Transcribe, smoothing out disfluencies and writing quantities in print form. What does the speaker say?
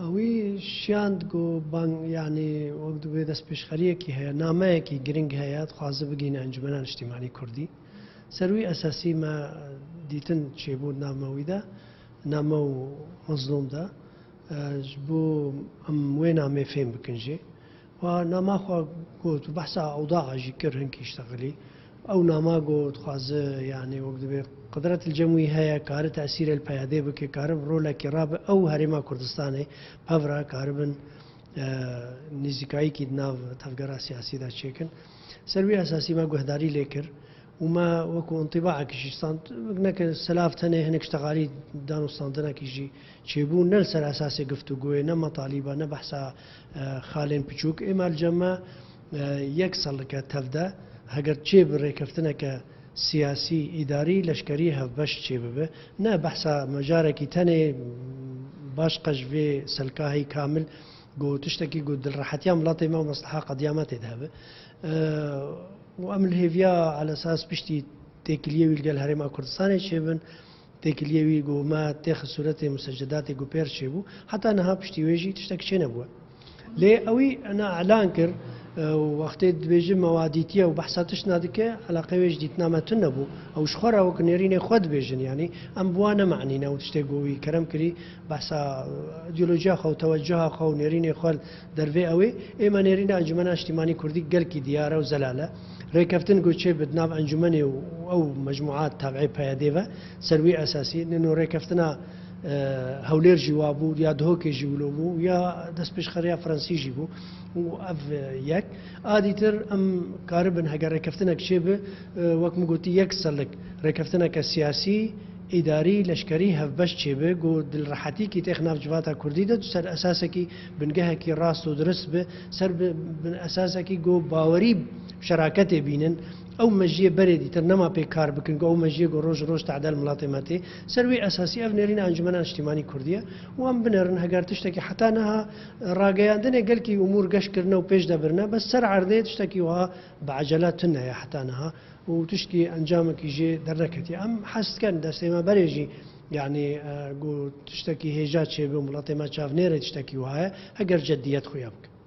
ئەوی شیاند گۆ بانگ یعنی وەک دوێ دەست پێشخەریەکی هەیە نامەیەکی گرنگ هەیە خوازە بگەینە ئەنجومەنان نیشتیمانی کوردی سەروی ئەساسی مە دیتن چێبوو نامەویدا نامە و مەزلومدا بۆ ئەم وێ نامێ فێم بکنجێ و ناماخوا گوت و بەحسا ئەوداغاژی کرد هەنکی شتەغلی ئەو ناما گوت خوازە یعنی وەک دەبێت قدرەت الجەموی هەیە کارە تەسیرە الپەیادێ بکە کارە ڕۆلێکی ڕاب ئەو هەرێما کوردستانی پەڤرا کاربن نزیکاییکی ناو تەفگەرا سیاسیدا چێکن سەروی ئەساسی ما گوهداری لێ کرد وما وەکو انطباعێکیشی نەکە سەلاف تەنێ هەنێک شتەغالی دانوستاندنێکیژی چێبوو نەل سەر ئەساسی گفتوگوێ نە مەتالیبە نە بەحسا خاڵێن پچووک ئێمە الجەمە یەک سەڵکە تەفدە هەگەر چێ بڕێکەفتنەکە سیاسی ئیداری لەشکری هەفبەش چێ ببێ نە بەحسا مەجارێکی تەنێ باش قەژێ سەلکاهی کامل گۆ تشتێکی گو دڵڕەحەتیان وڵاتی ما مەسلحا قەدیامە تێدا بێ وأم الهيفيا على أساس بشتي تكليوي الجل هرم كردستان شيبن تكليوي جو ما تاخذ صورته مسجدات جو بير شيبو حتى أنا بشتي ويجي تشتك شيء نبوه ليه أوي أنا إعلان كر وقت بيجي مواديتيا وبحثاتش نادكه على قوي جديد نامة تنبو أو شخرة وكنيرين خد بيجن يعني أم بوانا معنينا وتشتقوي كرم كري بحثا إيديولوجيا خو توجه خو نيرين خال درفي أوي إما نيرين أنجمنا اجتماعي كردي قلكي ديارة وزلالة ريكفتن قوتشي بدناب أنجمني أو مجموعات تابعي بياديفا سروي أساسي لأنه ريكفتنا هولير جوابو يا دهوكي جيولوبو يا دست بشخريا فرنسي جيبو وأف يك آديتر أم كاربن هجر ريكفتنا كشيبه وقت مقولتي يكسر لك ريكفتنا كسياسي إداري لشكري هفبش شيبه جو دلراحتي كي تخناف جواتا كردي ده سر أساسكي بنجها كي راس ودرس به سر بن أساسكي جو باوري شراكته بينن أو مجيء بردي ترنما بكار بكن أو مجيء روج تعدل ملاطماتي سروي أساسي أفنرين أنجمنا اجتماعي كردية وأم بنرن هجر تشتكي حتى أنها راجعان دنا قال كي أمور قش كرنا وبيش دبرنا بس سر عرضي تشتكي وها بعجلات تنها حتى أنها وتشتكي أنجامك يجي دركتي أم حس كان دستما بريجي يعني قو تشتكي هيجات شيء بملاطمات شاف نيرة تشتكي وها هجر جديات خويابك